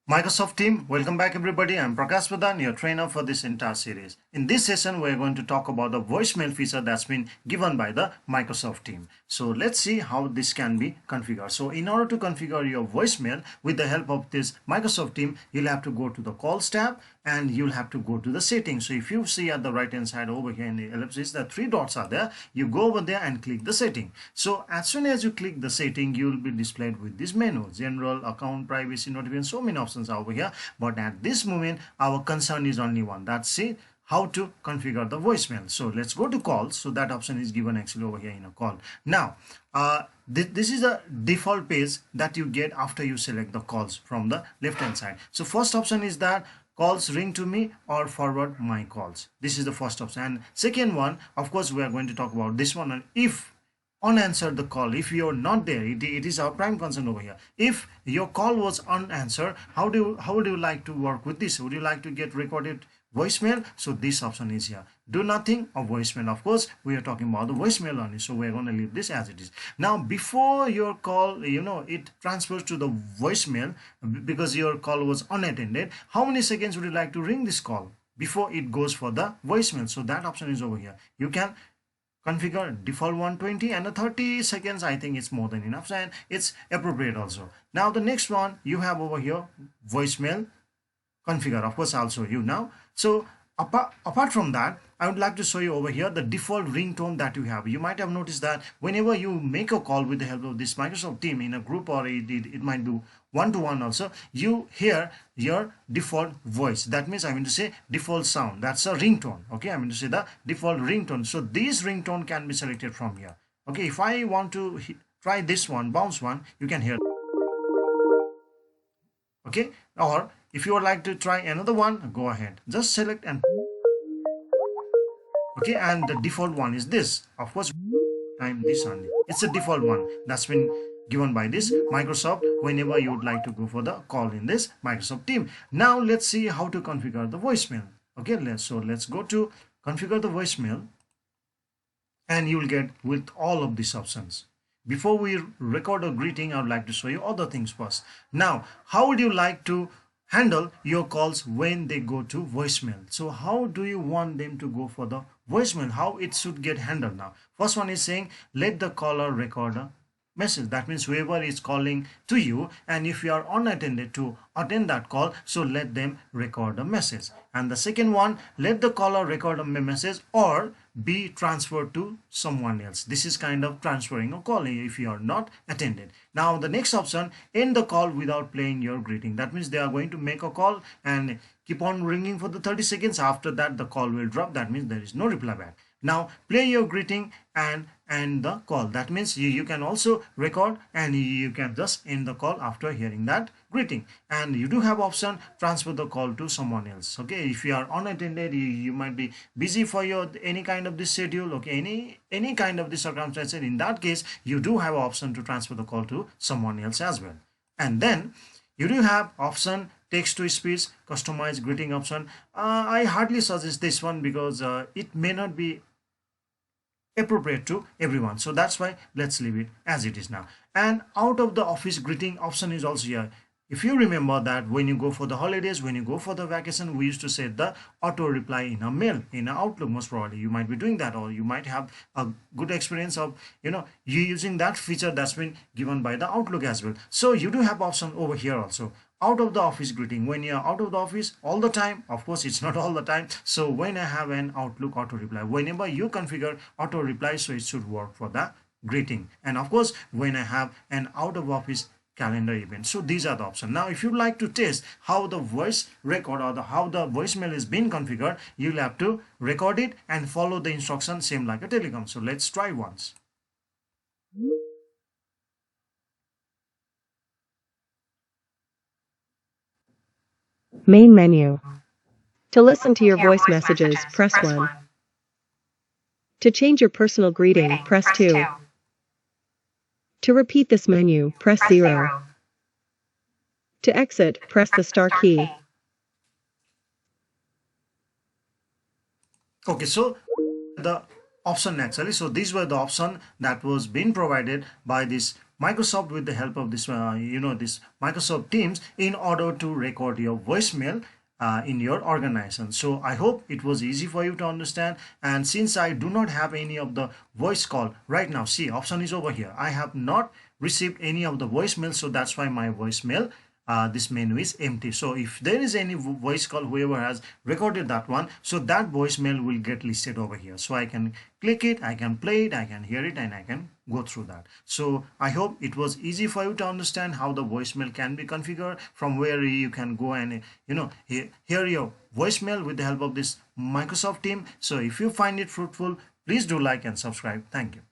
Microsoft team, welcome back everybody. I'm Prakash Pradhan, your trainer for this entire series. In this session, we're going to talk about the voicemail feature that's been given by the Microsoft team. So let's see how this can be configured. So in order to configure your voicemail with the help of this Microsoft team, you'll have to go to the calls tab and you'll have to go to the settings. So if you see at the right hand side over here in the ellipsis, the three dots are there. You go over there and click the setting. So as soon as you click the setting, you will be displayed with this menu: general, account, privacy, notification, so many options are over here. But at this moment, our concern is only one. That's it, how to configure the voicemail. So let's go to calls. So that option is given actually over here in a call. Now this is a default page that you get after you select the calls from the left hand side. So first option is that calls ring to me or forward my calls. This is the first option. And second one, of course, we are going to talk about this one. And if unanswered the call, if you're not there, it is our prime concern over here. If your call was unanswered, how would you like to work with this? Would you like to get recorded voicemail? So this option is here: do nothing or voicemail. Of course, we are talking about the voicemail only, so we're going to leave this as it is. Now before your call, it transfers to the voicemail because your call was unattended, how many seconds would you like to ring this call before it goes for the voicemail? So that option is over here. You can configure default 120 and a 30 seconds. I think it's more than enough and it's appropriate also. Now the next one you have over here, voicemail configure. Of course, I'll show you now. So apart from that, I would like to show you over here the default ringtone that you have. You might have noticed that whenever you make a call with the help of this Microsoft team in a group, or it might be one-to-one also, you hear your default voice. That means I mean to say default sound. That's a ringtone. Okay, I mean to say the default ringtone. So this ringtone can be selected from here. Okay, if I want to try this one, bounce one, you can hear. Okay, or if you would like to try another one, go ahead, just select and okay. And the default one is this. Of course, time this only, it's a default one that's been given by this Microsoft whenever you would like to go for the call in this Microsoft team. Now let's see how to configure the voicemail. Okay, let's go to configure the voicemail and you will get with all of these options. Before we record a greeting, I would like to show you other things first. Now, how would you like to handle your calls when they go to voicemail? So how do you want them to go for the voicemail? How it should get handled now? First one is saying, let the caller record a message. That means whoever is calling to you, and if you are unattended to attend that call, so let them record a message. And the second one, let the caller record a message or be transferred to someone else. This is kind of transferring a call if you are not attended. Now the next option, end the call without playing your greeting. That means they are going to make a call and keep on ringing for the 30 seconds. After that the call will drop. That means there is no reply back. Now play your greeting and end the call. That means you can also record and you can just end the call after hearing that greeting. And you do have option transfer the call to someone else. Okay, if you are unattended, you might be busy for your any kind of this schedule, okay, any kind of this circumstance. In that case, you do have option to transfer the call to someone else as well. And then you do have option text to speech, customize greeting option. I hardly suggest this one because it may not be appropriate to everyone, so that's why let's leave it as it is now. And out of the office greeting option is also here. If you remember that when you go for the holidays, when you go for the vacation, we used to set the auto reply in a mail, in a Outlook. Most probably you might be doing that, or you might have a good experience of you using that feature that's been given by the Outlook as well. So you do have option over here also, out of the office greeting. When you're out of the office all the time, of course it's not all the time, so when I have an Outlook auto reply, whenever you configure auto reply, so it should work for the greeting. And of course when I have an out of office calendar event. So these are the options. Now if you'd like to test how the voice record or how the voicemail is being configured, you'll have to record it and follow the instructions same like a telecom. So let's try once. Main menu. To listen to your voice messages, press 1. To change your personal greeting, press 2. To repeat this menu, press 0. To exit, press the star key. Okay, so the option actually, so these were the option that was being provided by this Microsoft with the help of this this Microsoft Teams in order to record your voicemail in your organization. So I hope it was easy for you to understand. And since I do not have any of the voice call right now, see, option is over here. I have not received any of the voicemail, so that's why my voicemail this menu is empty. So if there is any voice call, whoever has recorded that one, so that voicemail will get listed over here. So I can click it, I can play it, I can hear it, and I can go through that. So I hope it was easy for you to understand how the voicemail can be configured, from where you can go and hear your voicemail with the help of this Microsoft Team. So if you find it fruitful, please do like and subscribe. Thank you.